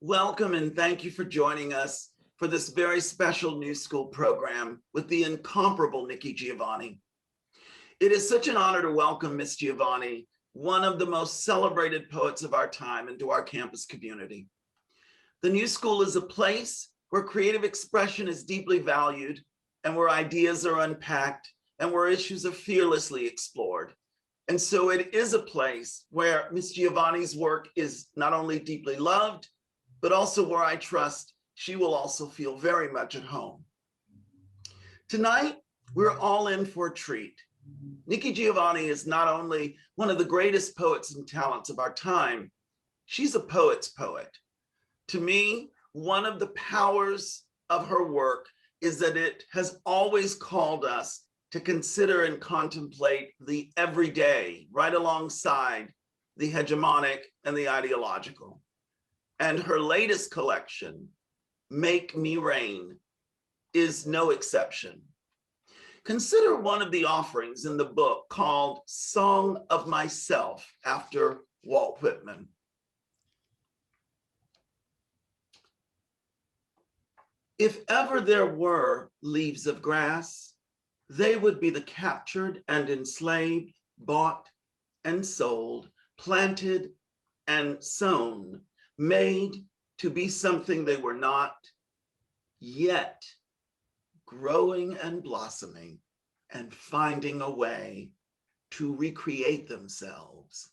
Welcome and thank you for joining us for this very special New School program with the incomparable Nikki Giovanni. It is such an honor to welcome Miss Giovanni, one of the most celebrated poets of our time, into our campus community. The New School is a place where creative expression is deeply valued and where ideas are unpacked and where issues are fearlessly explored. And so it is a place where Miss Giovanni's work is not only deeply loved, but also where I trust she will also feel very much at home. Tonight, we're all in for a treat. Nikki Giovanni is not only one of the greatest poets and talents of our time, she's a poet's poet. To me, one of the powers of her work is that it has always called us to consider and contemplate the everyday right alongside the hegemonic and the ideological. And her latest collection, Make Me Rain, is no exception. Consider one of the offerings in the book called Song of Myself, after Walt Whitman. If ever there were leaves of grass, they would be the captured and enslaved, bought and sold, planted and sown, made to be something they were not, yet growing and blossoming and finding a way to recreate themselves.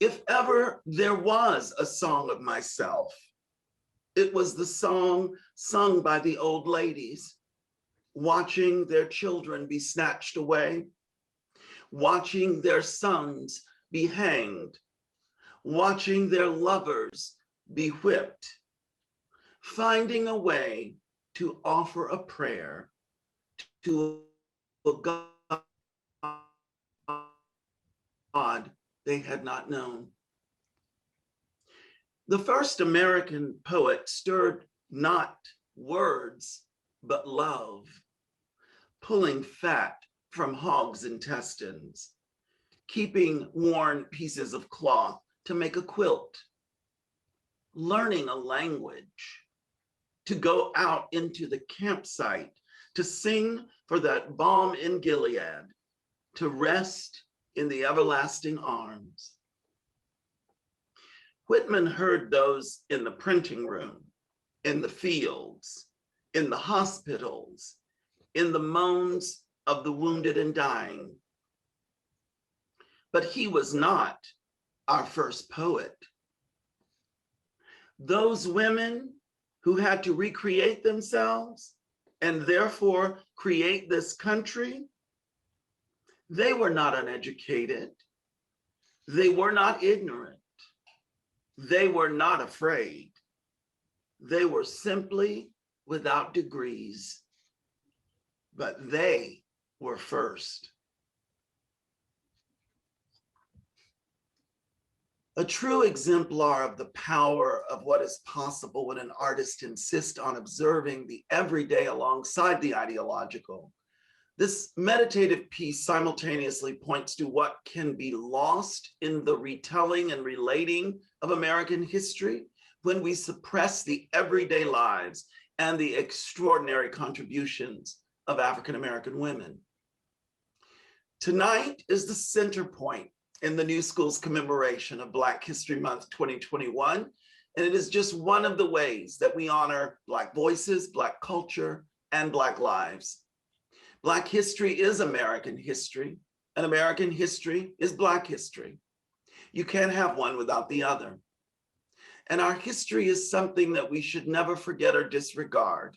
If ever there was a song of myself, it was the song sung by the old ladies, watching their children be snatched away, watching their sons be hanged, watching their lovers be whipped, finding a way to offer a prayer to a God they had not known. The first American poet stirred not words, but love, pulling fat from hogs' intestines, keeping worn pieces of cloth to make a quilt, learning a language, to go out into the campsite, to sing for that balm in Gilead, to rest in the everlasting arms. Whitman heard those in the printing room, in the fields, in the hospitals, in the moans of the wounded and dying. But he was not our first poet. Those women who had to recreate themselves and therefore create this country, they were not uneducated. They were not ignorant. They were not afraid. They were simply without degrees, but they were first. A true exemplar of the power of what is possible when an artist insists on observing the everyday alongside the ideological. This meditative piece simultaneously points to what can be lost in the retelling and relating of American history when we suppress the everyday lives and the extraordinary contributions of African-American women. Tonight is the center point in the New School's commemoration of Black History Month 2021, and it is just one of the ways that we honor Black voices, Black culture, and Black lives. Black history is American history, and American history is Black history. You can't have one without the other. And our history is something that we should never forget or disregard.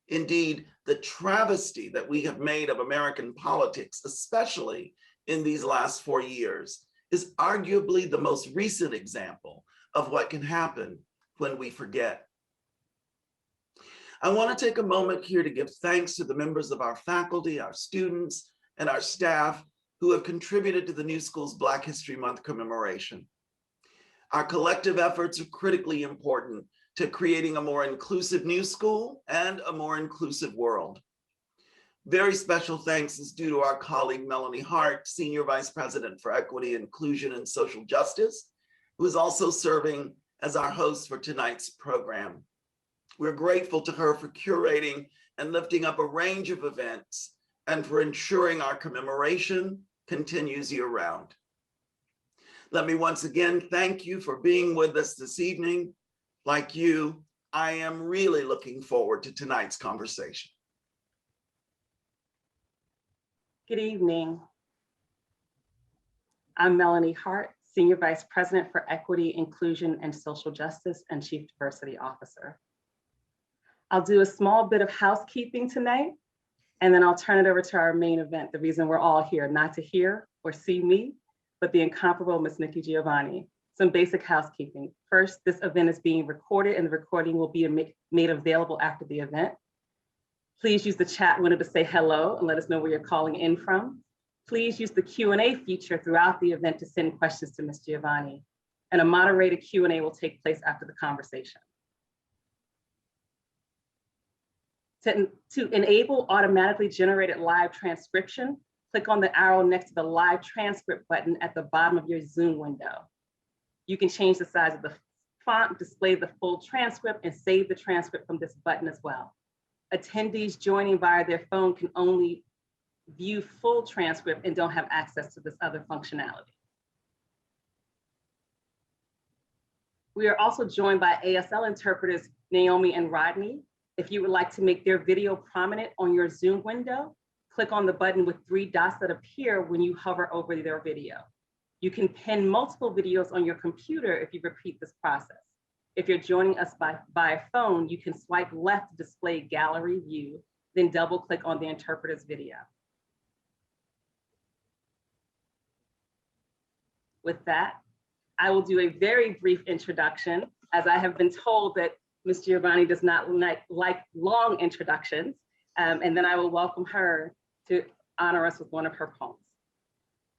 Indeed, the travesty that we have made of American politics, especially in these last 4 years, is arguably the most recent example of what can happen when we forget. I want to take a moment here to give thanks to the members of our faculty, our students, and our staff who have contributed to the New School's Black History Month commemoration. Our collective efforts are critically important to creating a more inclusive New School and a more inclusive world. Very special thanks is due to our colleague, Melanie Hart, Senior Vice President for Equity, Inclusion, and Social Justice, who is also serving as our host for tonight's program. We're grateful to her for curating and lifting up a range of events and for ensuring our commemoration continues year-round. Let me once again thank you for being with us this evening. Like you, I am really looking forward to tonight's conversation. Good evening. I'm Melanie Hart, Senior Vice President for Equity, Inclusion, and Social Justice and Chief Diversity Officer. I'll do a small bit of housekeeping tonight, and then I'll turn it over to our main event, the reason we're all here, not to hear or see me, but the incomparable Miss Nikki Giovanni. Some basic housekeeping. First, this event is being recorded and the recording will be made available after the event. Please use the chat window to say hello and let us know where you're calling in from. Please use the Q&A feature throughout the event to send questions to Ms. Giovanni, and a moderated Q&A will take place after the conversation. To enable automatically generated live transcription, click on the arrow next to the live transcript button at the bottom of your Zoom window. You can change the size of the font, display the full transcript, and save the transcript from this button as well. Attendees joining via their phone can only view full transcript and don't have access to this other functionality. We are also joined by ASL interpreters Naomi and Rodney. If you would like to make their video prominent on your Zoom window, click on the button with 3 dots that appear when you hover over their video. You can pin multiple videos on your computer if you repeat this process. If you're joining us by phone, you can swipe left to display gallery view, then double click on the interpreter's video. With that, I will do a very brief introduction, as I have been told that Ms. Giovanni does not like long introductions, and then I will welcome her to honor us with one of her poems.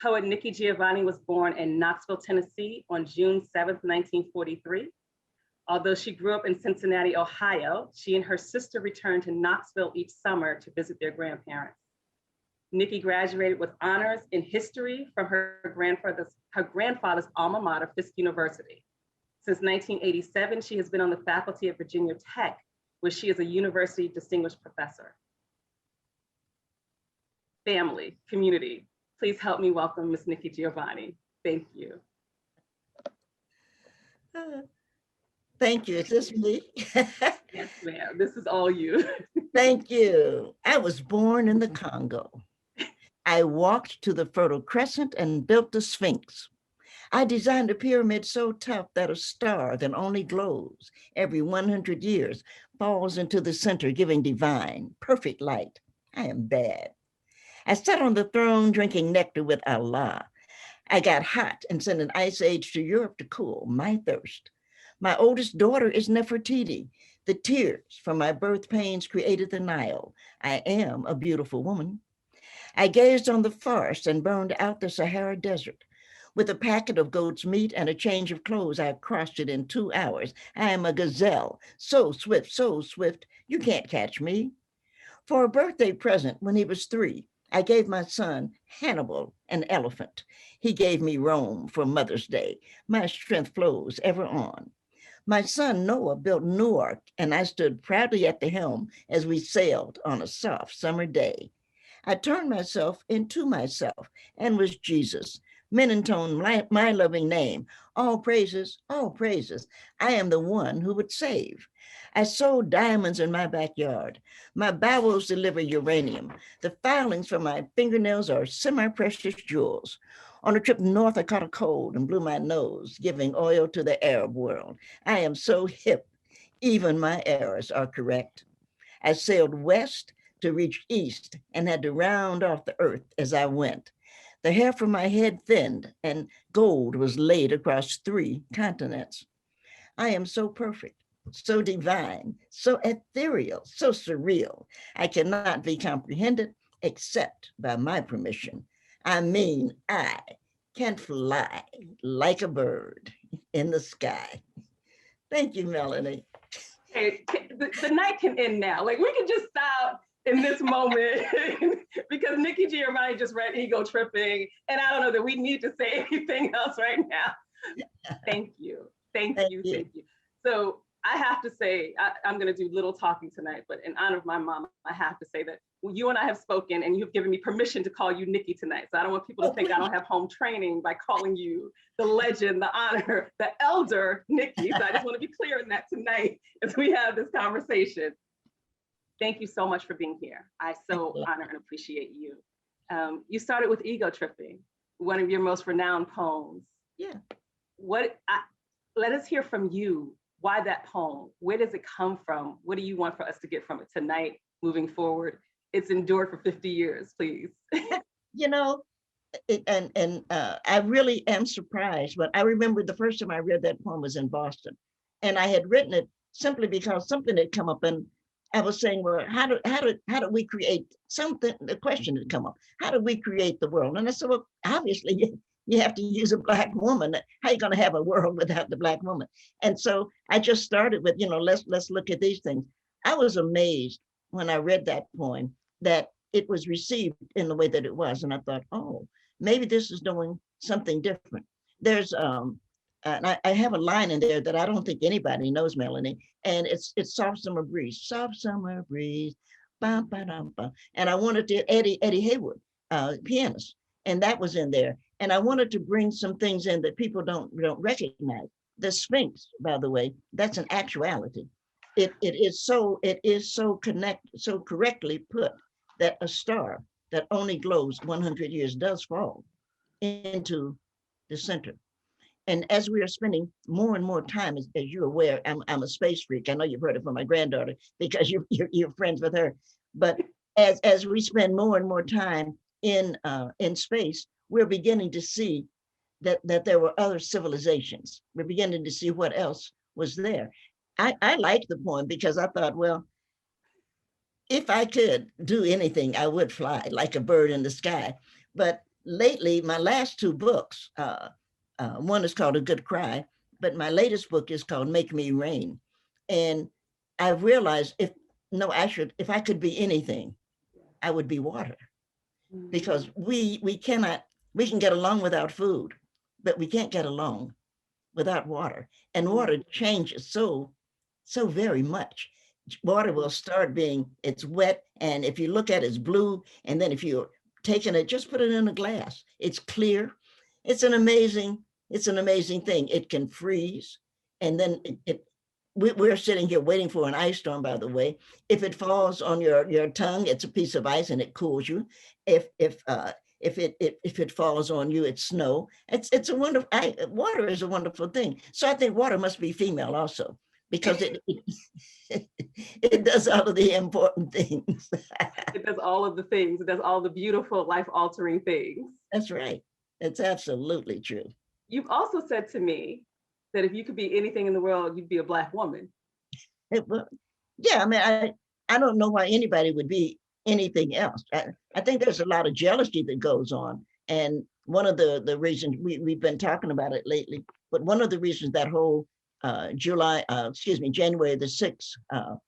Poet Nikki Giovanni was born in Knoxville, Tennessee on June 7th, 1943. Although she grew up in Cincinnati, Ohio, she and her sister returned to Knoxville each summer to visit their grandparents. Nikki graduated with honors in history from her grandfather's alma mater, Fisk University. Since 1987, she has been on the faculty at Virginia Tech, where she is a university distinguished professor. Family, community, please help me welcome Ms. Nikki Giovanni. Thank you. Thank you. Is this me? Yes, ma'am. This is all you. Thank you. I was born in the Congo. I walked to the Fertile Crescent and built the Sphinx. I designed a pyramid so tough that a star that only glows every 100 years falls into the center, giving divine, perfect light. I am bad. I sat on the throne drinking nectar with Allah. I got hot and sent an ice age to Europe to cool my thirst. My oldest daughter is Nefertiti. The tears from my birth pains created the Nile. I am a beautiful woman. I gazed on the forest and burned out the Sahara Desert. With a packet of goat's meat and a change of clothes, I crossed it in 2 hours. I am a gazelle, so swift, you can't catch me. For a birthday present when he was 3, I gave my son Hannibal an elephant. He gave me Rome for Mother's Day. My strength flows ever on. My son Noah built Newark, and I stood proudly at the helm as we sailed on a soft summer day. I turned myself into myself and was Jesus. Men intone my loving name. All praises, I am the one who would save. I sold diamonds in my backyard. My bowels deliver uranium. The filings from my fingernails are semi-precious jewels. On a trip north, I caught a cold and blew my nose, giving oil to the Arab world. I am so hip, even my errors are correct. I sailed west to reach east and had to round off the earth as I went. The hair from my head thinned and gold was laid across 3 continents. I am so perfect, so divine, so ethereal, so surreal. I cannot be comprehended except by my permission. I mean, I can fly like a bird in the sky. Thank you, Melanie. Hey, the night can end now. Like, we can just stop in this moment because Nikki Giovanni just read Ego Tripping, and I don't know that we need to say anything else right now. Thank you. Thank Thank you, you. thank you. So I have to say, I'm going to do little talking tonight, but in honor of my mom, I have to say that you and I have spoken and you've given me permission to call you Nikki tonight. So I don't want people to think I don't have home training by calling you the legend, the honor, the elder Nikki. So I just want to be clear in that tonight as we have this conversation. Thank you so much for being here. I so honor and appreciate you. You started with Ego Tripping, one of your most renowned poems. Yeah. Let us hear from you. Why that poem? Where does it come from? What do you want for us to get from it tonight, moving forward? It's endured for 50 years, please. You know, I really am surprised, but I remember the first time I read that poem was in Boston, and I had written it simply because something had come up, and I was saying, well, how do we create something? The question had come up, how do we create the world? And I said, well, obviously you have to use a Black woman. How are you going to have a world without the Black woman? And so I just started with, let's look at these things. I was amazed when I read that poem that it was received in the way that it was. And I thought, oh, maybe this is doing something different. There's, and I have a line in there that I don't think anybody knows, Melanie, and it's Soft Summer Breeze, Soft Summer Breeze, bum, ba-dum, bum. And I wanted to, Eddie Haywood, pianist, and that was in there. And I wanted to bring some things in that people don't recognize. The Sphinx, by the way, that's an actuality. It is so correctly put that a star that only glows 100 years does fall into the center. And as we are spending more and more time, as you're aware, I'm a space freak. I know you've heard it from my granddaughter because you're friends with her. But as we spend more and more time in space, we're beginning to see that there were other civilizations. We're beginning to see what else was there. I liked the poem because I thought, well, if I could do anything, I would fly like a bird in the sky. But lately, my last two books, one is called A Good Cry, but my latest book is called Make Me Rain. And I realized if I could be anything, I would be water. Because we can get along without food, but we can't get along without water. And water changes so very much. Water will start being, it's wet, and if you look at it, it's blue, and then if you're taking it, just put it in a glass. It's clear. It's an amazing thing. It can freeze, and then we're sitting here waiting for an ice storm, by the way. If it falls on your tongue, it's a piece of ice and it cools you. If it falls on you, it's snow. It's a wonderful, water is a wonderful thing. So I think water must be female also, because it does all of the important things. It does all of the things. It does all the beautiful, life-altering things. That's right. It's absolutely true. You've also said to me that if you could be anything in the world, you'd be a Black woman. Yeah, I mean, I don't know why anybody would be anything else. I think there's a lot of jealousy that goes on. And one of the reasons we've been talking about it lately, but one of the reasons that whole January the 6th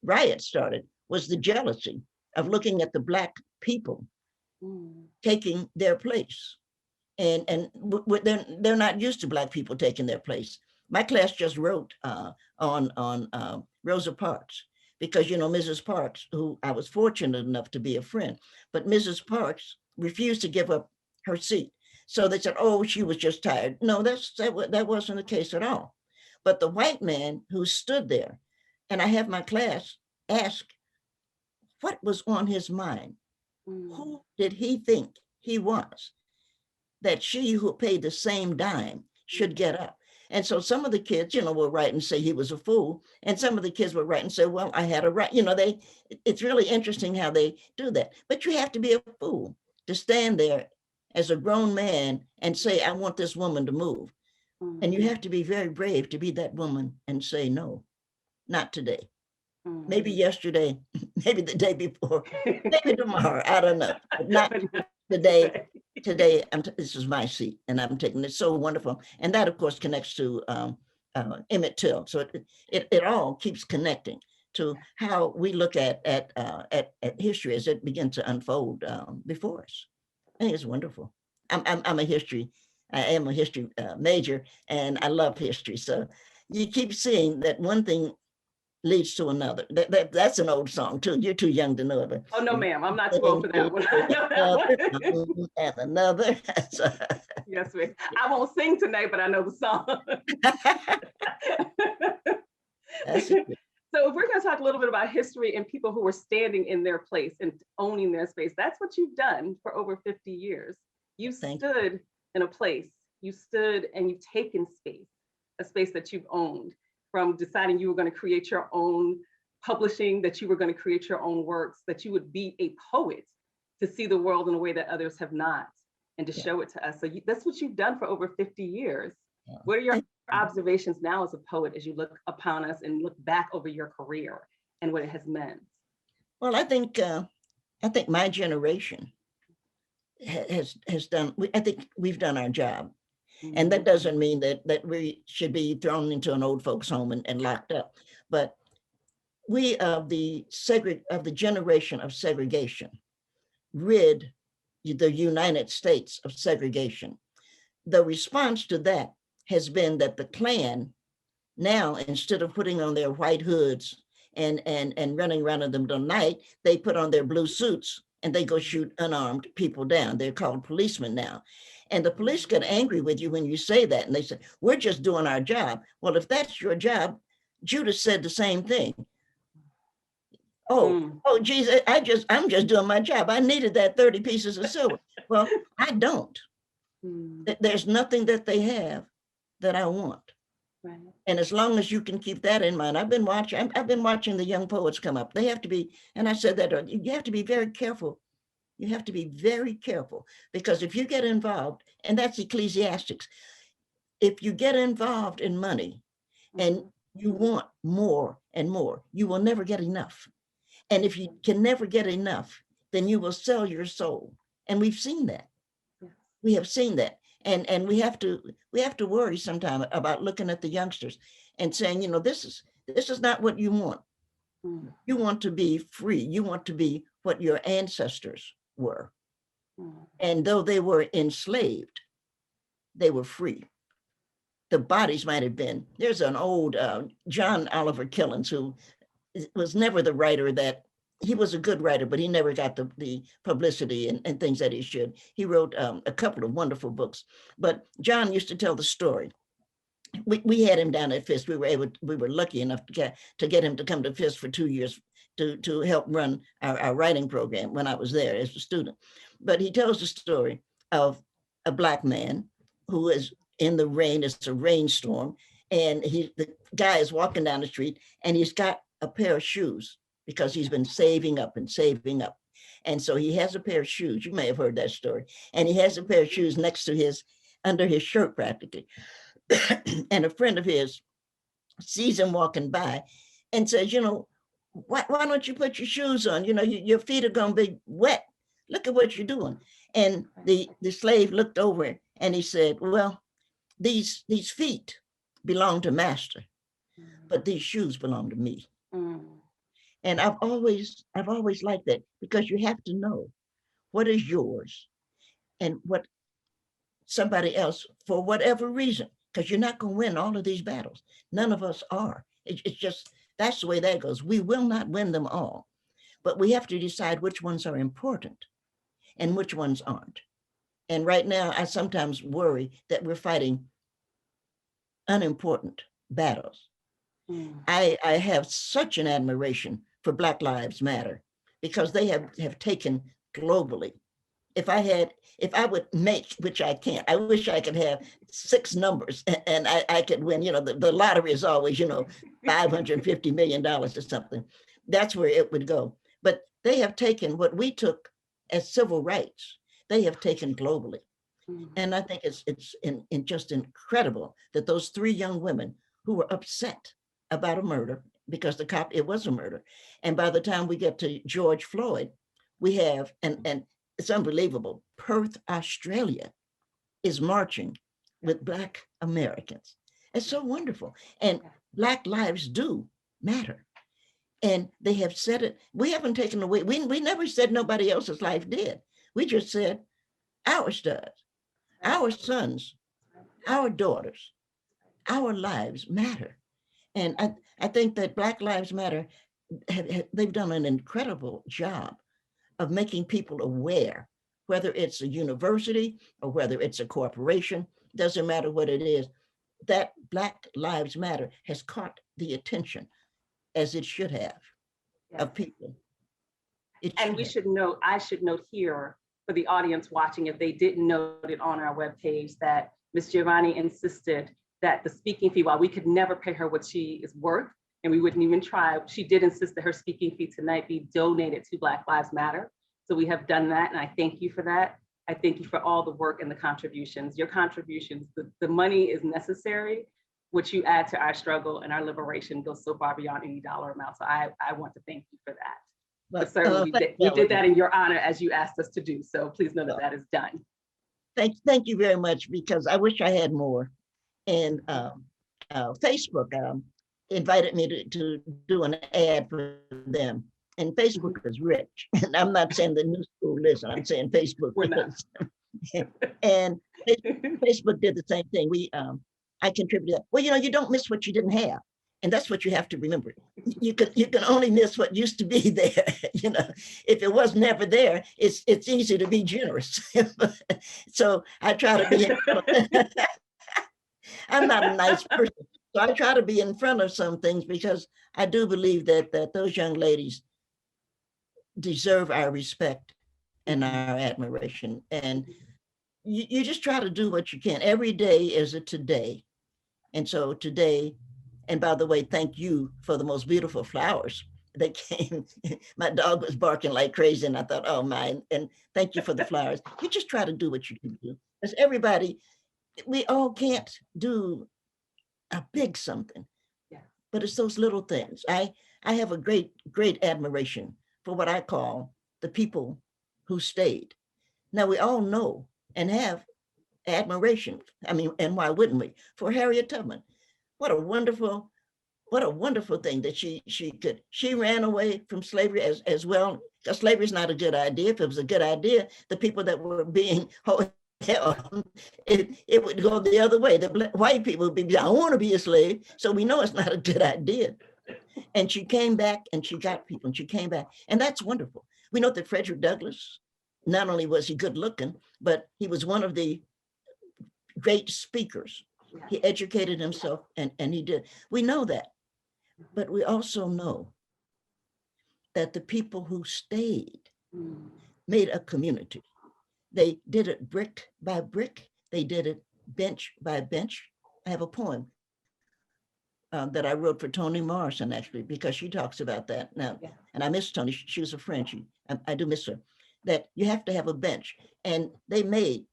riot started was the jealousy of looking at the Black people taking their place. And they're not used to Black people taking their place. My class just wrote on Rosa Parks, because, Mrs. Parks, who I was fortunate enough to be a friend, but Mrs. Parks refused to give up her seat. So they said, oh, she was just tired. No, that wasn't the case at all. But the white man who stood there, and I have my class ask, what was on his mind? Who did he think he was, that she who paid the same dime should get up? And so some of the kids, will write and say he was a fool. And some of the kids will write and say, well, I had a right. It's really interesting how they do that. But you have to be a fool to stand there as a grown man and say, I want this woman to move. And you have to be very brave to be that woman and say, no, not today. Maybe yesterday, maybe the day before, maybe tomorrow, I don't know. But not today. Today, this is my seat, and I'm taking it. So wonderful. And that, of course, connects to Emmett Till. So it all keeps connecting to how we look at history as it begins to unfold before us. I think it's wonderful. I'm a history I am a history major, and I love history. So you keep seeing that one thing leads to another. That's an old song too. You're too young to know it. But Oh, no, ma'am, I'm not too old for that one. I know that one. and another. Yes, ma'am. I won't sing tonight, but I know the song. That's it. So if we're going to talk a little bit about history and people who are standing in their place and owning their space, that's what you've done for over 50 years. You stood in a place, you stood and you've taken space, a space that you've owned, from deciding you were going to create your own publishing, that you were going to create your own works, that you would be a poet, to see the world in a way that others have not, and to show it to us. So that's what you've done for over 50 years. What are your observations now as a poet as you look upon us and look back over your career and what it has meant? Well, I think my generation has done. I think we've done our job, and that doesn't mean that we should be thrown into an old folks' home and locked up. But we of the generation of segregation rid the United States of segregation. The response to that has been that the Klan now, instead of putting on their white hoods and running around in them at night, they put on their blue suits and they go shoot unarmed people down. They're called policemen now. And the police get angry with you when you say that. And they say, we're just doing our job. Well, if that's your job, Judas said the same thing. Oh, geez, I'm just doing my job. I needed that 30 pieces of silver. Well, I don't. There's nothing that they have that I want. Right. And as long as you can keep that in mind, I've been watching the young poets come up. They have to be, and I said that, you have to be very careful. You have to be very careful, because if you get involved, and that's Ecclesiastics, if you get involved in money and you want more and more, you will never get enough. And if you can never get enough, then you will sell your soul. And we've seen that. We have seen that. And we have to worry sometimes about looking at the youngsters and saying, you know, this is not what you want. You want to be free. You want to be what your ancestors were. And though they were enslaved, they were free. The bodies might have been. There's an old John Oliver Killens, who was never the writer that, he was a good writer, but he never got the publicity and things that he should. He wrote a couple of wonderful books. But John used to tell the story. We had him down at FIST. We were lucky enough to get him to come to FIST for 2 years to help run our writing program when I was there as a student. But he tells the story of a Black man who is in the rain. It's a rainstorm, and the guy is walking down the street, and he's got a pair of shoes, because he's been saving up and saving up. And so he has a pair of shoes. You may have heard that story. And he has a pair of shoes next to under his shirt practically. And a friend of his sees him walking by and says, you know, why don't you put your shoes on? You know, your feet are going to be wet. Look at what you're doing. And the slave looked over and he said, well, these feet belong to master, but these shoes belong to me. And I've always liked that, because you have to know what is yours and what somebody else, for whatever reason, because you're not going to win all of these battles. None of us are. It's just, that's the way that goes. We will not win them all, but we have to decide which ones are important and which ones aren't. And right now, I sometimes worry that we're fighting unimportant battles. I have such an admiration for Black Lives Matter, because they have taken globally. If I would make, which I can't, I wish I could have 6 numbers and I could win, you know, the lottery is always, you know, $550 million or something. That's where it would go. But they have taken what we took as civil rights, they have taken globally. And I think it's just incredible that those 3 young women who were upset about a murder, because it was a murder. And by the time we get to George Floyd, we have, and it's unbelievable, Perth, Australia is marching with Black Americans. It's so wonderful. And Black lives do matter. And they have said it. We haven't taken away, we never said nobody else's life did. We just said ours does. Our sons, our daughters, our lives matter. And I think that Black Lives Matter, they've done an incredible job of making people aware, whether it's a university or whether it's a corporation, doesn't matter what it is, that Black Lives Matter has caught the attention, as it should have, Yes. of people. And we should note, I should note here for the audience watching, if they didn't note it on our webpage, that Ms. Giovanni insisted that the speaking fee, while we could never pay her what she is worth, and we wouldn't even try, she did insist that her speaking fee tonight be donated to Black Lives Matter. So we have done that, and I thank you for that. I thank you for all the work and the contributions. Your contributions, the money is necessary. What you add to our struggle and our liberation goes so far beyond any dollar amount. So I want to thank you for that. But certainly we did that in your honor as you asked us to do. So please know that that is done. Thank you very much, because I wish I had more. And Facebook invited me to do an ad for them. And Facebook is rich. And I'm not saying the new school, listen, I'm saying Facebook. We're not. And Facebook did the same thing. I contributed. Well, you don't miss what you didn't have. And that's what you have to remember. You can only miss what used to be there. If it was never there, it's easy to be generous. So I try to be, I'm not a nice person. So I try to be in front of some things, because I do believe that those young ladies deserve our respect and our admiration. And you just try to do what you can. Every day is a today. And so today, and by the way, thank you for the most beautiful flowers that came. My dog was barking like crazy, and I thought, oh my, and thank you for the flowers. You just try to do what you can do. Because everybody, we all can't do a big something, Yeah. But it's those little things. I have a great admiration for what I call the people who stayed. Now we all know and have admiration. I mean, and why wouldn't we? For Harriet Tubman. What a wonderful thing that she ran away from slavery as well, because slavery is not a good idea. If it was a good idea, the people that were being held, it would go the other way. The white people would be, I want to be a slave. So we know it's not a good idea. And she came back and she got people and she came back. And that's wonderful. We know that Frederick Douglass, not only was he good looking, but he was one of the great speakers. He educated himself and he did. We know that. But we also know that the people who stayed made a community. They did it brick by brick. They did it bench by bench. I have a poem that I wrote for Toni Morrison, actually, because she talks about that now. Yeah. And I miss Toni. She was a friend. I do miss her. That you have to have a bench. And they made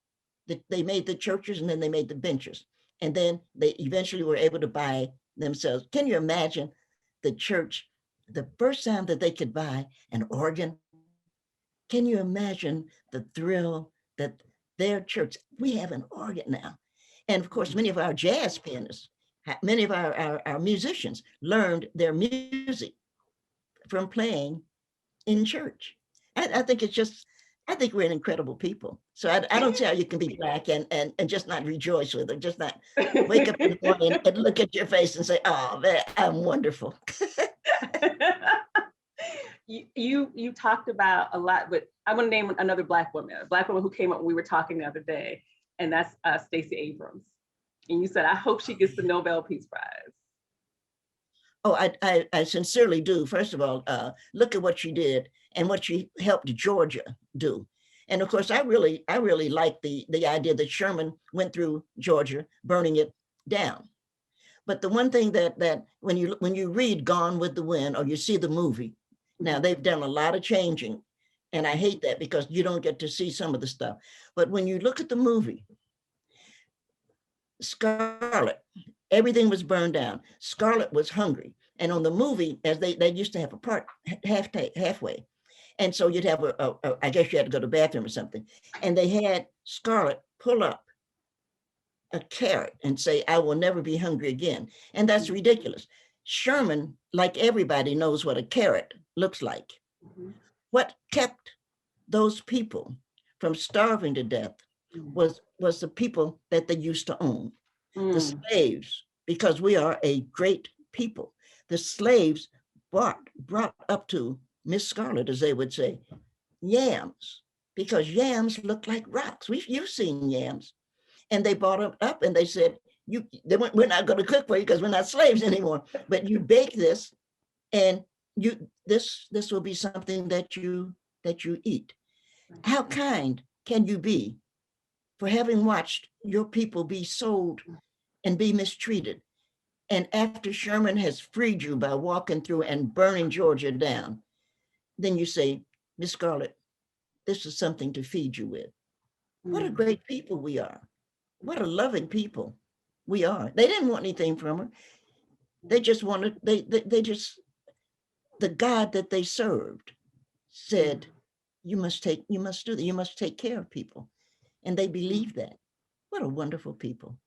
the churches, and then they made the benches. And then they eventually were able to buy themselves. Can you imagine the church, the first time that they could buy an organ? Can you imagine the thrill that their church, we have an organ now. And of course, many of our jazz pianists, many of our musicians learned their music from playing in church. I think it's just, I think we're an incredible people. So I don't see how you can be Black and just not rejoice with it, just not wake up in the morning and look at your face and say, oh, man, I'm wonderful. You talked about a lot, but I want to name another Black woman, a Black woman who came up when we were talking the other day, and that's Stacey Abrams. And you said, I hope she gets the Nobel Peace Prize. Oh, I sincerely do. First of all, look at what she did and what she helped Georgia do. And of course, I really like the idea that Sherman went through Georgia, burning it down. But the one thing that when you read Gone with the Wind or you see the movie, now they've done a lot of changing, and I hate that because you don't get to see some of the stuff. But when you look at the movie, Scarlett, everything was burned down. Scarlett was hungry. And on the movie, as they used to have a part halfway. And so you'd have I guess you had to go to the bathroom or something. And they had Scarlett pull up a carrot and say, I will never be hungry again. And that's ridiculous. Sherman, like everybody, knows what a carrot looks like. What kept those people from starving to death was was the people that they used to own. The Mm. slaves, because we are a great people. The slaves brought up to Miss Scarlett, as they would say, yams, because yams look like rocks. You've seen yams. And they brought them up and they said, we're not going to cook for you because we're not slaves anymore, but you bake this and this will be something that you eat. How kind can you be for having watched your people be sold and be mistreated? And after Sherman has freed you by walking through and burning Georgia down, then you say, Miss Scarlett, this is something to feed you with. What a great people we are. What a loving people we are. They didn't want anything from her. They just wanted, they just, the God that they served said, you must do that. You must take care of people. And they believed that. What a wonderful people.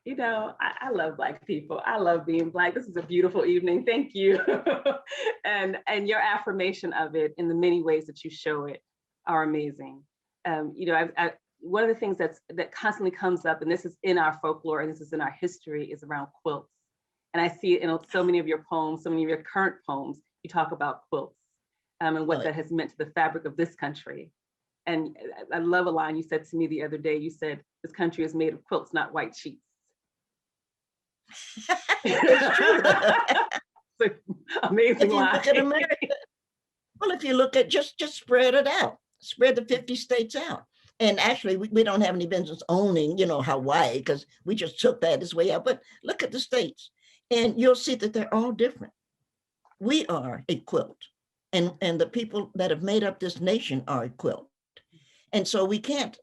You know, I love Black people. I love being Black. This is a beautiful evening. Thank you. and your affirmation of it in the many ways that you show it are amazing. You know, one of the things that constantly comes up, and this is in our folklore and this is in our history, is around quilts. And I see it in so many of your poems, so many of your current poems, you talk about quilts and what that has meant to the fabric of this country. And I love a line you said to me the other day. You said, this country is made of quilts, not white sheets. It's true. Amazing line. Well, if you look at, just spread it out, spread the 50 states out. And actually, we don't have any business owning, you know, Hawaii, because we just took that this way out. But look at the states, and you'll see that they're all different. We are a quilt, and the people that have made up this nation are a quilt. And so we can't,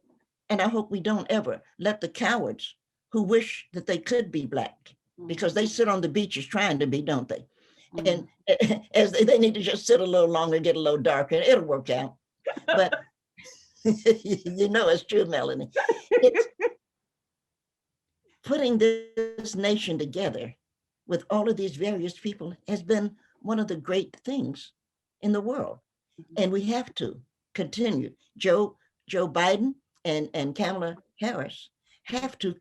and I hope we don't ever let the cowards who wish that they could be Black, because they sit on the beaches trying to be, don't they? And as they need to just sit a little longer, get a little darker, and it'll work out. But you know, it's true, Melanie. It's putting this nation together with all of these various people has been one of the great things in the world. And we have to continue. Joe Biden and Kamala Harris have to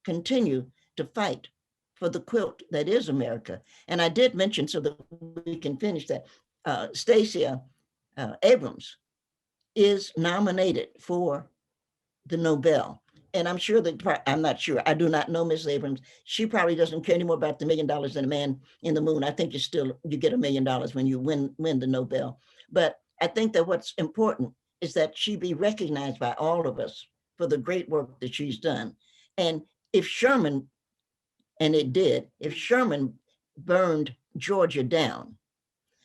continue to fight for the quilt that is America. And I did mention, so that we can finish that, Stacey Abrams is nominated for the Nobel. And I'm sure that, I'm not sure, I do not know Ms. Abrams. She probably doesn't care any more about the $1 million than a man in the moon. I think you get $1 million when you win the Nobel. But I think that what's important is that she be recognized by all of us for the great work that she's done. And if Sherman, and it did, if Sherman burned Georgia down,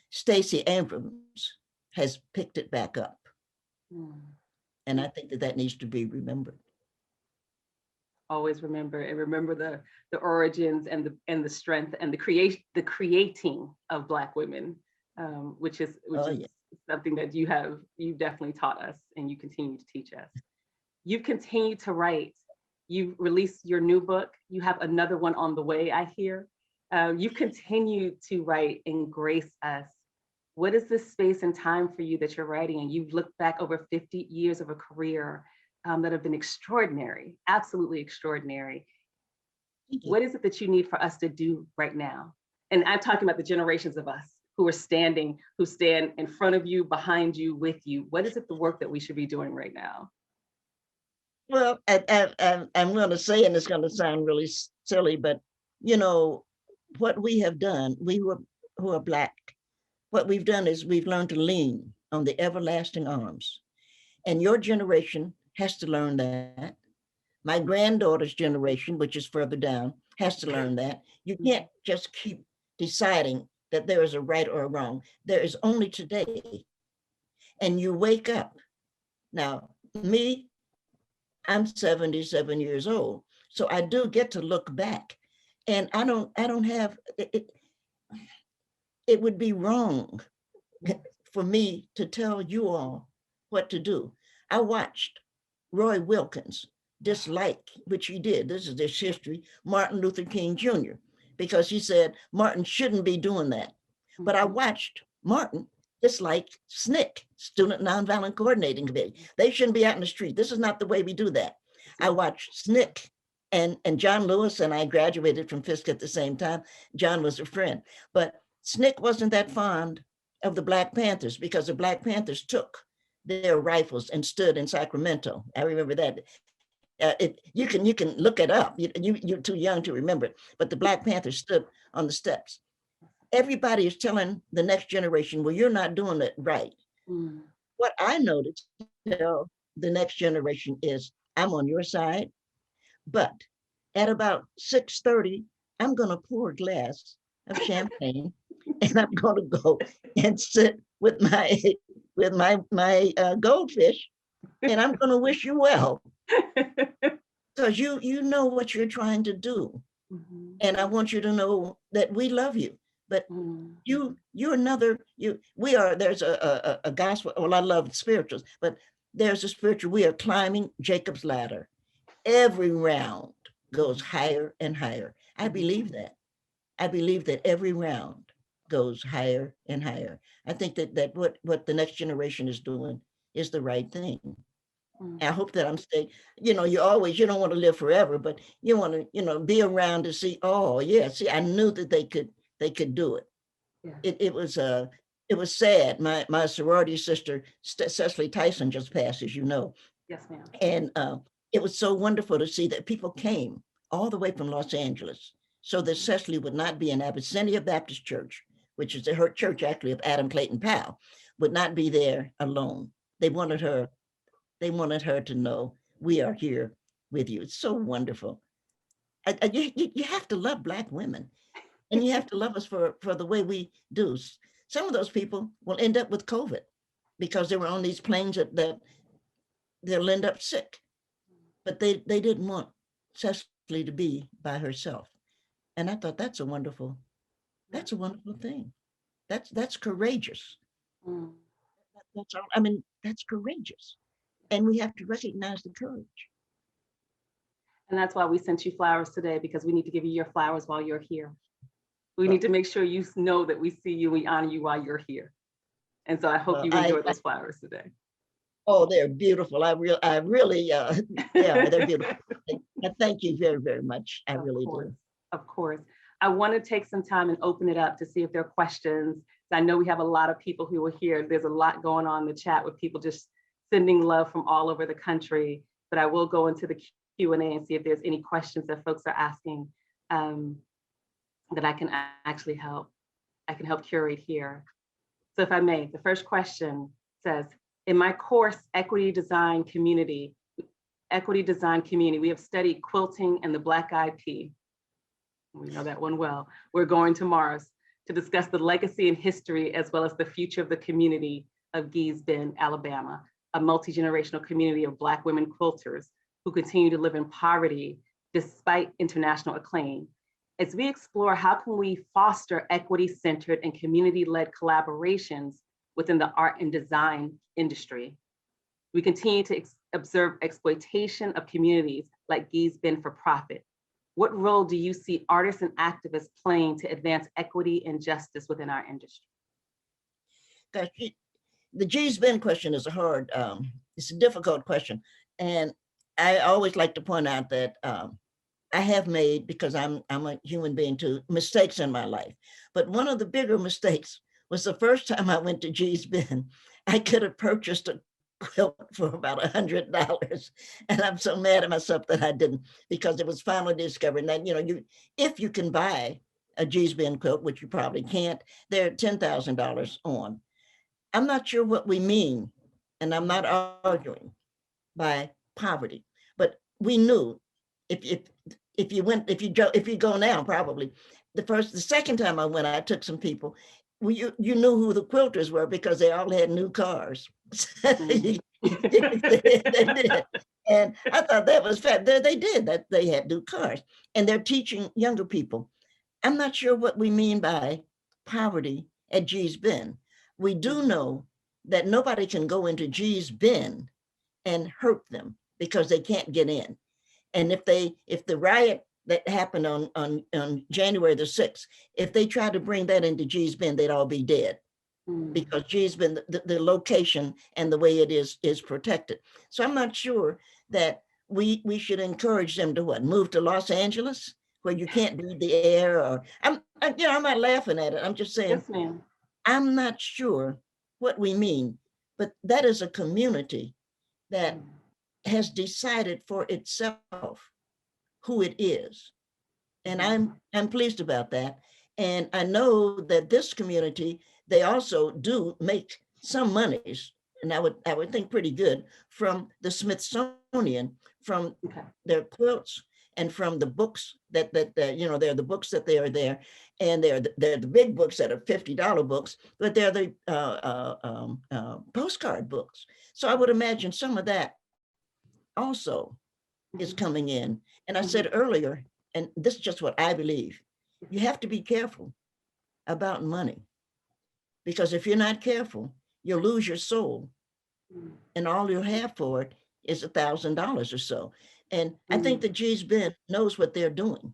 Stacey Abrams has picked it back up. And I think that needs to be remembered. Always remember, and remember the origins and the strength and the creating of Black women, which is something that you've definitely taught us, and you continue to teach us. You've continued to write. You've released your new book. You have another one on the way, I hear. You continue to write and grace us. What is this space and time for you that you're writing? And you've looked back over 50 years of a career that have been extraordinary, absolutely extraordinary. What is it that you need for us to do right now? And I'm talking about the generations of us who stand in front of you, behind you, with you. What is it, the work that we should be doing right now? Well, I'm going to say, and it's going to sound really silly, but you know, what we have done, we who are Black, what we've done is we've learned to lean on the everlasting arms. And your generation has to learn that. My granddaughter's generation, which is further down, has to learn that. You can't just keep deciding that there is a right or a wrong. There is only today. And you wake up. Now, me, I'm 77 years old. So I do get to look back. And I don't have, it would be wrong for me to tell you all what to do. I watched Roy Wilkins dislike, which he did, this is this history, Martin Luther King Jr., because he said Martin shouldn't be doing that. But I watched Martin just like SNCC, Student Nonviolent Coordinating Committee. They shouldn't be out in the street. This is not the way we do that. I watched SNCC and John Lewis and I graduated from Fisk at the same time. John was a friend, but SNCC wasn't that fond of the Black Panthers because the Black Panthers took their rifles and stood in Sacramento. I remember that. You can look it up. You're too young to remember it, but the Black Panthers stood on the steps. Everybody is telling the next generation, well, you're not doing it right. Mm. What I noticed, tell the next generation is, I'm on your side, but at about 6:30, I'm going to pour a glass of champagne and I'm going to go and sit with my goldfish, and I'm going to wish you well, because you know what you're trying to do, mm-hmm. and I want you to know that we love you. But there's a gospel. Well, I love spirituals, but there's a spiritual. We are climbing Jacob's ladder. Every round goes higher and higher. I believe that. I believe that every round goes higher and higher. I think that what the next generation is doing is the right thing. Mm-hmm. I hope that I'm staying, you don't want to live forever, but you want to, be around to see, oh yeah, see, I knew that they could do it. Yeah. It was sad. My sorority sister, Cecily Tyson, just passed, as you know. Yes, ma'am. And it was so wonderful to see that people came all the way from Los Angeles so that Cecily would not be in Abyssinia Baptist Church, which is her church actually of Adam Clayton Powell, would not be there alone. They wanted her to know, we are here with you. It's so wonderful. You have to love Black women, and you have to love us for the way we do. Some of those people will end up with COVID because they were on these planes that they'll end up sick. But they didn't want Cecily to be by herself. And I thought that's a wonderful thing. That's courageous. Mm. That's courageous. And we have to recognize the courage. And that's why we sent you flowers today, because we need to give you your flowers while you're here. We need to make sure you know that we see you, we honor you while you're here. And so I hope you enjoy those flowers today. Oh, they're beautiful. I really, yeah, they're beautiful. Thank you very, very much. I really do. Of course. I want to take some time and open it up to see if there are questions. I know we have a lot of people who are here. There's a lot going on in the chat with people just sending love from all over the country, but I will go into the Q&A and see if there's any questions that folks are asking that I can actually help. I can help curate here. So if I may, the first question says, in my course, Equity Design Community, we have studied quilting and the Black-Eyed Pea. We know that one well. We're going to Mars to discuss the legacy and history, as well as the future of the community of Gee's Bend, Alabama, a multi-generational community of Black women quilters who continue to live in poverty despite international acclaim. As we explore how can we foster equity-centered and community-led collaborations within the art and design industry, we continue to observe exploitation of communities like Gee's Bend for profit. What role do you see artists and activists playing to advance equity and justice within our industry? The Gee's Bend question is it's a difficult question. And I always like to point out that I have made, because I'm a human being too, mistakes in my life. But one of the bigger mistakes was the first time I went to Gee's Bend, I could have purchased a quilt for about $100. And I'm so mad at myself that I didn't, because it was finally discovered that, if you can buy a Gee's Bend quilt, which you probably can't, they're $10,000 on. I'm not sure what we mean, and I'm not arguing by poverty, but we knew if you go now, probably the second time I went, I took some people. You knew who the quilters were because they all had new cars. They did. And I thought that was fat. They did that. They had new cars, and they're teaching younger people. I'm not sure what we mean by poverty at Gee's Bend. We do know that nobody can go into Gee's Bend and hurt them because they can't get in. And if the riot that happened on January the 6th, if they tried to bring that into Gee's Bend, they'd all be dead. because G's been the location and the way it is protected. So I'm not sure that we should encourage them to what, move to Los Angeles where you can't breathe the air, or I'm not laughing at it. I'm just saying, Yes, ma'am. I'm not sure what we mean, but that is a community that has decided for itself who it is. And I'm pleased about that. And I know that this community, they also do make some monies, and I would think pretty good, from the Smithsonian, from Okay. their quilts and from the books that they're the books that they are there, and they're the big books that are $50 books, but they're the postcard books. So I would imagine some of that also is coming in. And I said earlier, and this is just what I believe, you have to be careful about money, because if you're not careful, you'll lose your soul, and all you'll have for it is $1,000 or so. And I think that G's Ben knows what they're doing.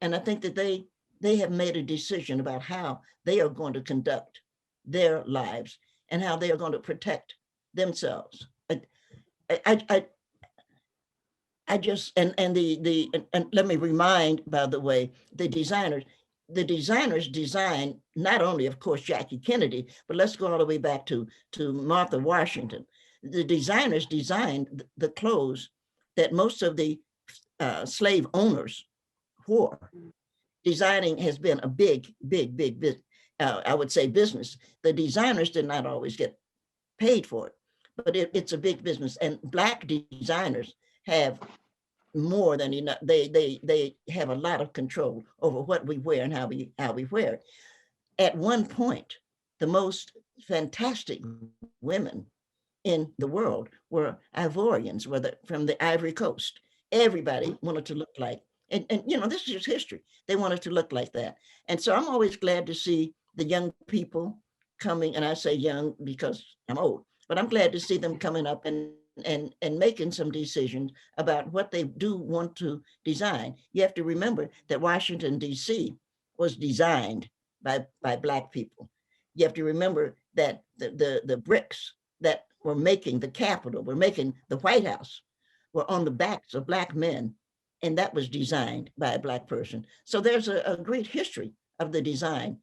And I think that they have made a decision about how they are going to conduct their lives and how they are going to protect themselves. I just, and let me remind, by the way, the designers designed not only, of course, Jackie Kennedy, but let's go all the way back to Martha Washington. The designers designed the clothes that most of the slave owners wore. Designing has been a big, I would say, business. The designers did not always get paid for it, but it's a big business. And Black designers have more than enough. They have a lot of control over what we wear and how we wear it. At one point, the most fantastic women in the world were Ivorians, from the Ivory Coast. Everybody wanted to look like, and this is just history. They wanted to look like that. And so I'm always glad to see the young people coming, and I say young because I'm old, but I'm glad to see them coming up and making some decisions about what they do want to design. You have to remember that Washington, D.C. was designed by Black people. You have to remember that the bricks that were making the Capitol, were making the White House, were on the backs of Black men, and that was designed by a Black person. So there's a great history of the design.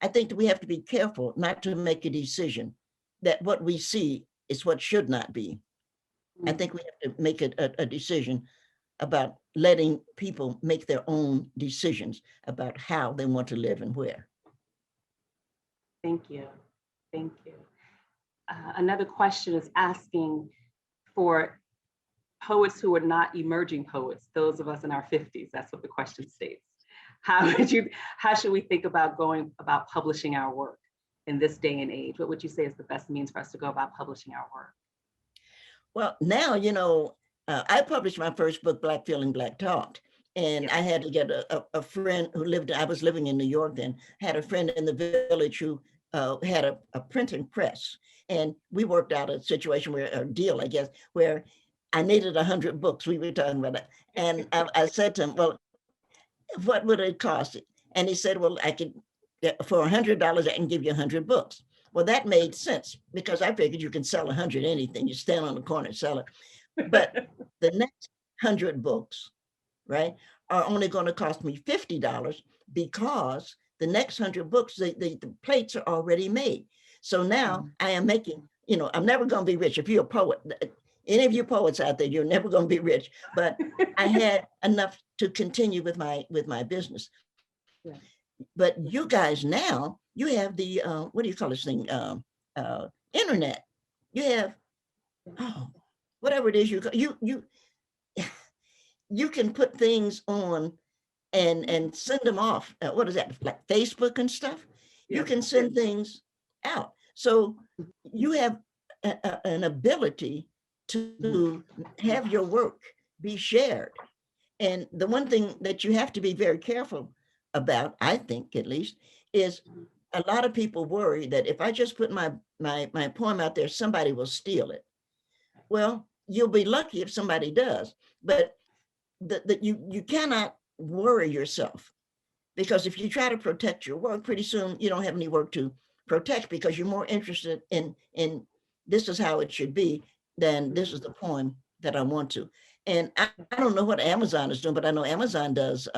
I think that we have to be careful not to make a decision that what we see is what should not be. I think we have to make a decision about letting people make their own decisions about how they want to live and where. Thank you. Thank you. Another question is asking for poets who are not emerging poets, those of us in our 50s. That's what the question states. How should we think about going about publishing our work in this day and age? What would you say is the best means for us to go about publishing our work? Well, now, I published my first book, Black Feeling, Black Talked. And I had to get a friend who I was living in New York then, had a friend in the village who had a printing press. And we worked out a situation a deal, I guess, where I needed 100 books. We were talking about that. And I said to him, well, what would it cost? And he said, well, for $100, I can give you 100 books. Well, that made sense because I figured you can sell 100 anything. You stand on the corner and sell it. But the next 100 books, right, are only going to cost me $50 because the next 100 books, the plates are already made. So now I am making, I'm never going to be rich. If you're a poet, any of you poets out there, you're never going to be rich. But I had enough to continue with my business. Yeah. But you guys now, you have the, what do you call this thing? Internet. You have, whatever it is you can put things on and send them off. What is that? Like Facebook and stuff? Yeah. You can send things out. So you have an ability to have your work be shared. And the one thing that you have to be very careful about, I think at least, is a lot of people worry that if I just put my poem out there, somebody will steal it. Well, you'll be lucky if somebody does, but you cannot worry yourself, because if you try to protect your work, pretty soon you don't have any work to protect, because you're more interested in this is how it should be than this is the poem that I want to. And I don't know what Amazon is doing, but I know Amazon does.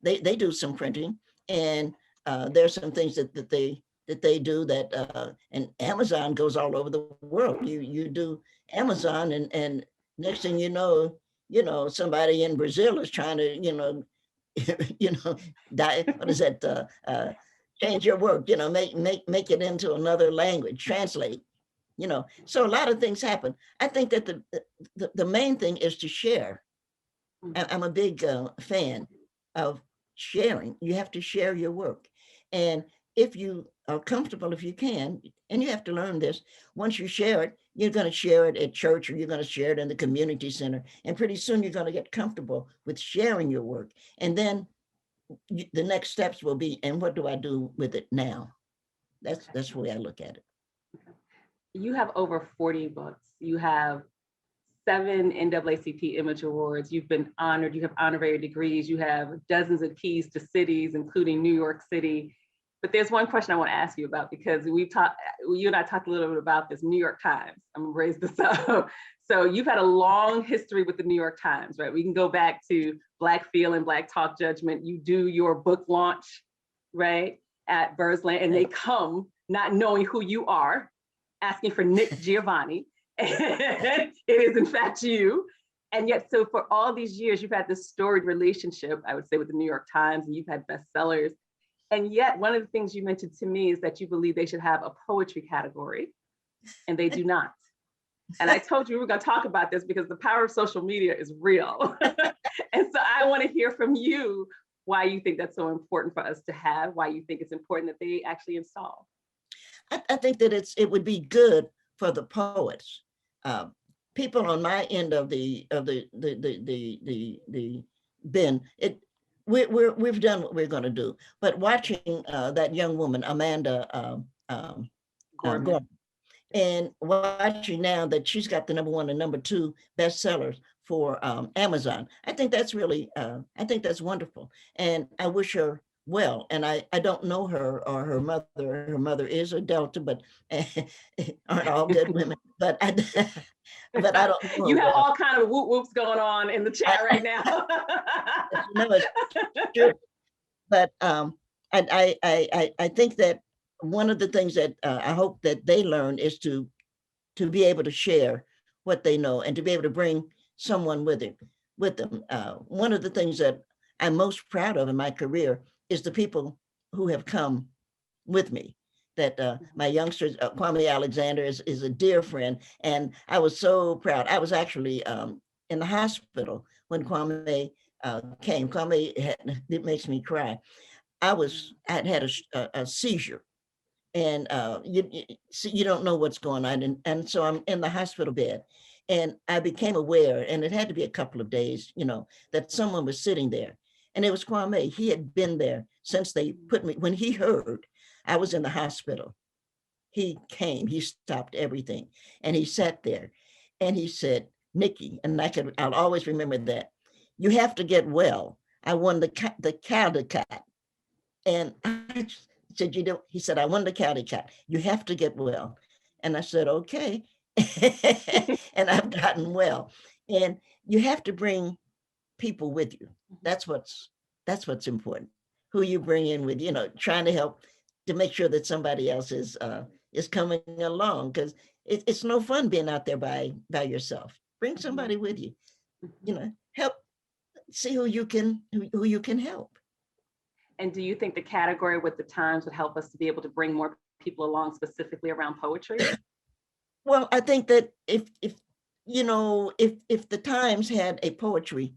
They do some printing, and there's some things that they do that, and Amazon goes all over the world. You do Amazon, and next thing you know, somebody in Brazil is trying to, what is that? Change your work, make it into another language, translate, So a lot of things happen. I think that the main thing is to share. I'm a big fan of sharing. You have to share your work. And if you are comfortable, if you can, and you have to learn this, once you share it, you're going to share it at church, or you're going to share it in the community center. And pretty soon you're going to get comfortable with sharing your work. And then the next steps will be, and what do I do with it now? That's the way I look at it. You have over 40 books. You have 7 NAACP Image Awards. You've been honored. You have honorary degrees. You have dozens of keys to cities, including New York City. But there's one question I want to ask you about, because you and I talked a little bit about this, New York Times. I'm gonna raise this up. So you've had a long history with the New York Times, right? We can go back to Black Feel and Black Talk Judgment. You do your book launch, right, at Bursland, and they come not knowing who you are, asking for Nick Giovanni. And it is in fact you. And yet, so for all these years, you've had this storied relationship, I would say, with the New York Times, and you've had bestsellers. And yet, one of the things you mentioned to me is that you believe they should have a poetry category, and they do not. And I told you we were going to talk about this because the power of social media is real. And so I want to hear from you why you think that's so important for us to have, why you think it's important that they actually install. I think that it would be good for the poets. People on my end of the bin, we've done what we're going to do. But watching that young woman, Amanda Gorman, and watching now that she's got the #1 and #2 bestsellers for Amazon, I think that's really, I think that's wonderful. And I wish her well. And I don't know her or her mother. Her mother is a Delta, but aren't all good women. But I don't know. You have all kind of whoop whoops going on in the chat right now. It's true. But I think that one of the things that I hope that they learn is to be able to share what they know, and to be able to bring someone with them. One of the things that I'm most proud of in my career is the people who have come with me. That my youngster, Kwame Alexander, is a dear friend. And I was so proud. I was actually in the hospital when Kwame came. Kwame, it makes me cry. I had a seizure. And you don't know what's going on. And so I'm in the hospital bed. And I became aware, and it had to be a couple of days, that someone was sitting there. And it was Kwame. He had been there since they put me, when he heard I was in the hospital, he came, he stopped everything. And he sat there and he said, Nikki, and I'll always remember that, you have to get well. I won the Caldecott. And I said, he said, I won the Caldecott. You have to get well. And I said, okay. And I've gotten well. And you have to bring people with you. That's what's important. Who you bring in with, trying to help to make sure that somebody else is coming along, because it's no fun being out there by yourself. Bring somebody with you. Help see who you can help. And do you think the category with the Times would help us to be able to bring more people along, specifically around poetry? Well, I think that if the Times had a poetry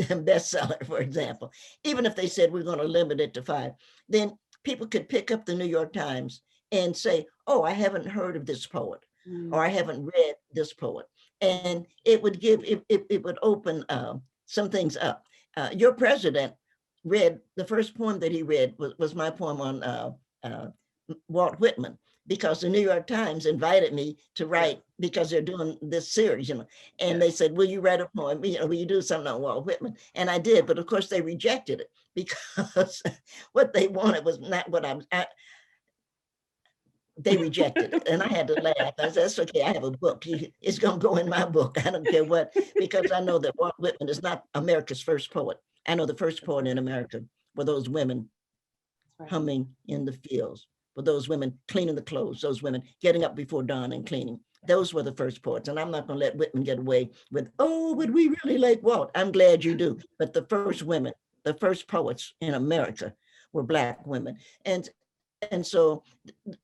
bestseller, for example, even if they said we're going to limit it to 5, then people could pick up the New York Times and say, oh, I haven't heard of this poet, or I haven't read this poet. And it would it would open some things up. Your president read, the first poem that he read was my poem on Walt Whitman, because the New York Times invited me to write, because they're doing this series, and they said, will you write a poem? Will you do something on Walt Whitman? And I did, but of course they rejected it, because what they wanted was not what they rejected it. And I had to laugh. I said, that's okay, I have a book. It's going to go in my book. I don't care what, because I know that Walt Whitman is not America's first poet. I know the first poet in America were those women humming in the fields, for those women cleaning the clothes, those women getting up before dawn and cleaning. Those were the first poets. And I'm not going to let Whitman get away with, oh, would we really like Walt? I'm glad you do. But the first women, the first poets in America were Black women. And so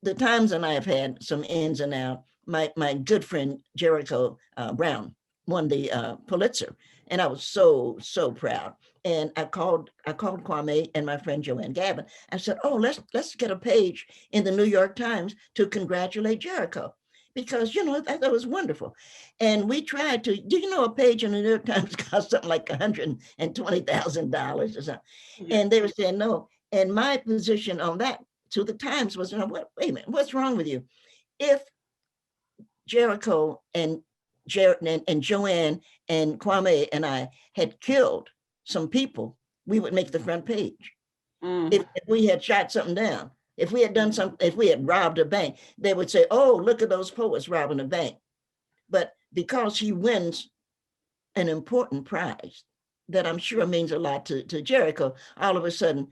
the times and I have had some ins and outs. My good friend Jericho Brown won the Pulitzer, and I was so proud. And I called Kwame and my friend Joanne Gavin. I said, "Oh, let's get a page in the New York Times to congratulate Jericho, because that was wonderful." And we tried to. Do you know a page in the New York Times costs something like $120,000 or something? Yeah. And they were saying no. And my position on that to the Times was, wait a minute, what's wrong with you? If Jericho and Joanne and Kwame and I had killed some people, we would make the front page. If we had shot something down, if we had done something, if we had robbed a bank, they would say, oh, look at those poets robbing a bank. But because he wins an important prize that I'm sure means a lot to Jericho, all of a sudden,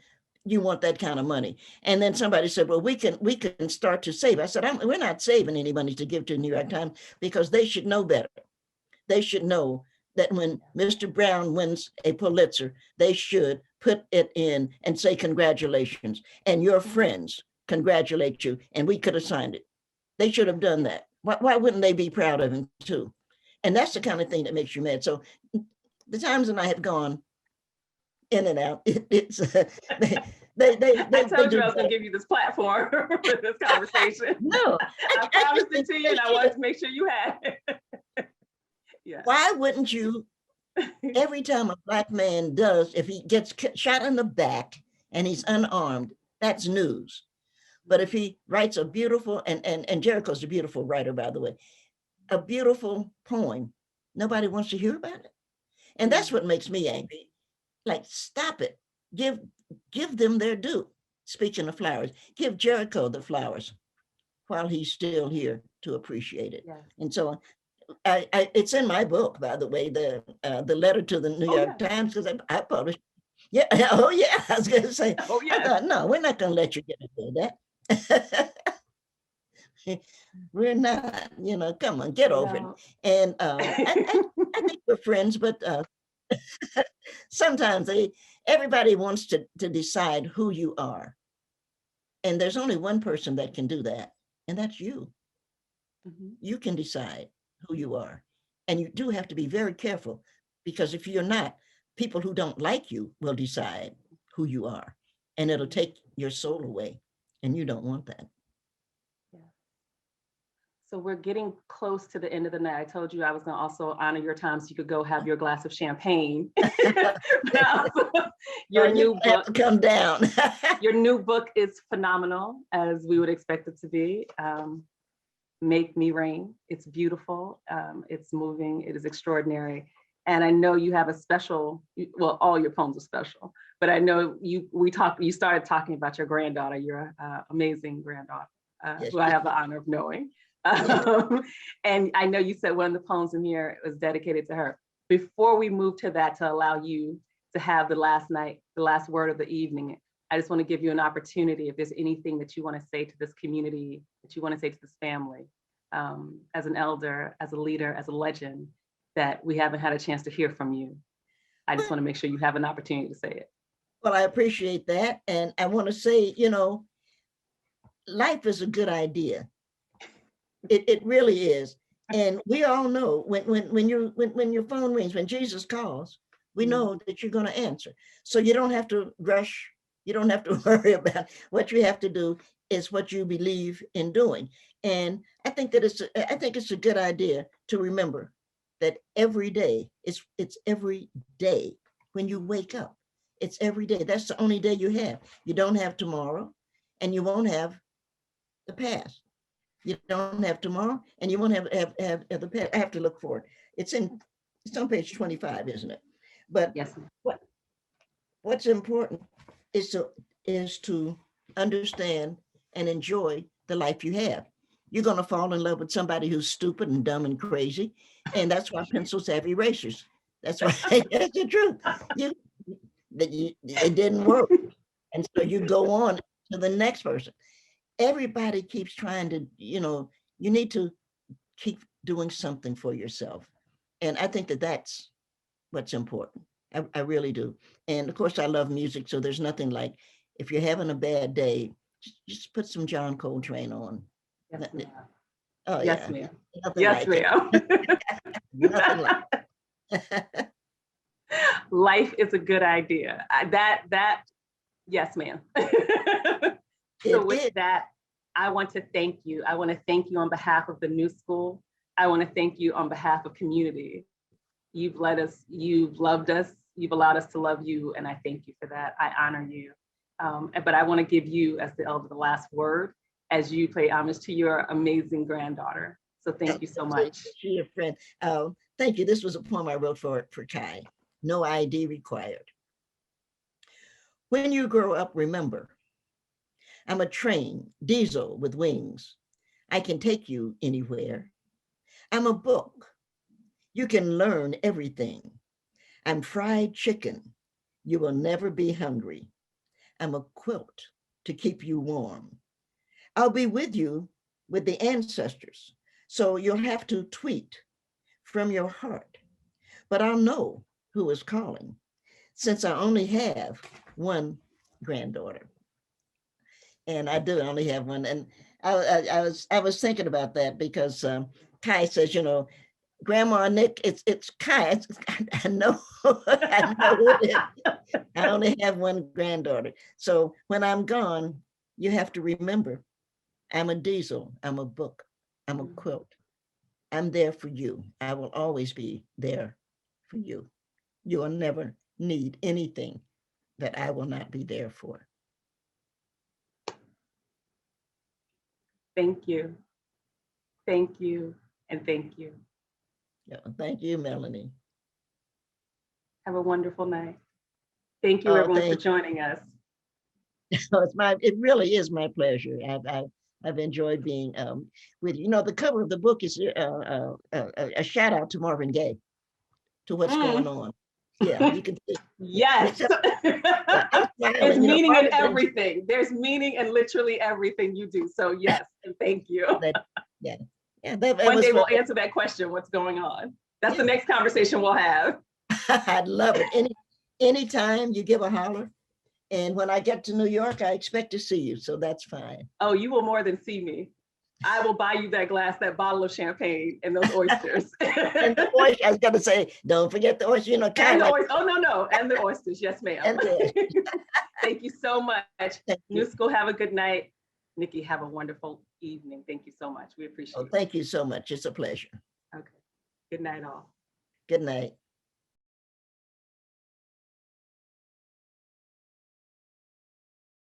you want that kind of money. And then somebody said, well, we can start to save. I said, we're not saving any money to give to the New York Times, because they should know better. They should know that when Mr. Brown wins a Pulitzer, they should put it in and say, congratulations, and your friends congratulate you, and we could have signed it. They should have done that. Why wouldn't they be proud of him too? And that's the kind of thing that makes you mad. So the times when I have gone in and out, it's I told you I was going to give you this platform for this conversation. No, I promised it to you, and I wanted to make sure you had it. Yeah. Why wouldn't you? Every time a Black man does, if he gets shot in the back and he's unarmed, that's news. But if he writes a beautiful, and Jericho's a beautiful writer, by the way, a beautiful poem, nobody wants to hear about it. And that's what makes me angry. Like, stop it. Give them their due. Speaking of flowers, give Jericho the flowers while he's still here to appreciate it. Yeah. And so it's in my book, by the way, the letter to the New York Times, because I published. Yeah. Oh yeah. I was going to say. Oh yeah. I thought, no, we're not going to let you get into that. We're not. Come on, get over it. And I think we're friends, but sometimes everybody wants to decide who you are, and there's only one person that can do that, and that's you. You can decide who you are, and you do have to be very careful, because if you're not, people who don't like you will decide who you are, and it'll take your soul away, and you don't want that. So we're getting close to the end of the night. I told you I was going to also honor your time so you could go have your glass of champagne. Your new book, come down. Your new book is phenomenal, as we would expect it to be. Make Me Rain. It's beautiful. It's moving. It is extraordinary. And I know you have a special, well, all your poems are special, but I know you started talking about your granddaughter, your amazing granddaughter, who I have the honor of knowing. And I know you said one of the poems in here was dedicated to her. Before we move to that, to allow you to have the last word of the evening, I just want to give you an opportunity, if there's anything that you want to say to this community, that you want to say to this family, as an elder, as a leader, as a legend, that we haven't had a chance to hear from you. I just want to make sure you have an opportunity to say it. Well, I appreciate that. And I want to say, life is a good idea. It really is. And we all know when your phone rings, when Jesus calls, we know that you're going to answer. So you don't have to rush. You don't have to worry about what you have to do is what you believe in doing. And I think that it's a good idea to remember that every day, it's every day when you wake up. It's every day. That's the only day you have. You don't have tomorrow, and you won't have the past. You don't have tomorrow, and you won't have the past. I have to look for it. It's on page 25, isn't it? But yes. What's important is to understand and enjoy the life you have. You're going to fall in love with somebody who's stupid and dumb and crazy. And that's why pencils have erasers. That's why that's the truth. It didn't work. And so you go on to the next person. Everybody keeps trying to, you need to keep doing something for yourself. And I think that that's what's important. I really do. And of course, I love music. So there's nothing like, if you're having a bad day, just put some John Coltrane on. Yes, ma'am. Oh, Yes, yeah. ma'am. Nothing Yes, like ma'am. Nothing like Life is a good idea. Yes, ma'am. So with that, I want to thank you. I want to thank you on behalf of the New School. I want to thank you on behalf of community. You've loved us, you've allowed us to love you, and I thank you for that. I honor you. But I want to give you, as the elder, the last word, as you pay homage to your amazing granddaughter. So thank you so much. Your friend. Thank you. This was a poem I wrote for Kai. No ID required. When you grow up, remember, I'm a train, diesel with wings. I can take you anywhere. I'm a book. You can learn everything. I'm fried chicken. You will never be hungry. I'm a quilt to keep you warm. I'll be with you with the ancestors. So you'll have to tweet from your heart, but I'll know who is calling since I only have one granddaughter. And I do only have one. And I was thinking about that because Kai says, Grandma Nick, it's Kai. I know, I know who it is. I only have one granddaughter. So when I'm gone, you have to remember, I'm a diesel, I'm a book, I'm a quilt. I'm there for you. I will always be there for you. You will never need anything that I will not be there for. Thank you. Thank you. And thank you. Yeah, thank you, Melanie. Have a wonderful night. Thank you, everyone, for joining us. It really is my pleasure. I've enjoyed being with you. The cover of the book is a shout out to Marvin Gaye, to what's going on. Yeah, you can see. Yes. There's meaning in everything. There's meaning in literally everything you do. So yes, and thank you. Yeah. One day we'll answer that question, what's going on? That's the next conversation we'll have. I'd love it. Anytime you give a holler. And when I get to New York, I expect to see you. So that's fine. Oh, you will more than see me. I will buy you that bottle of champagne and those oysters. And the oysters, I was going to say, don't forget the oysters. Oh, no. And the oysters. Yes, ma'am. Thank you so much. New School, have a good night. Nikki, have a wonderful evening. Thank you so much. We appreciate it. Thank you so much. It's a pleasure. Okay. Good night, all. Good night.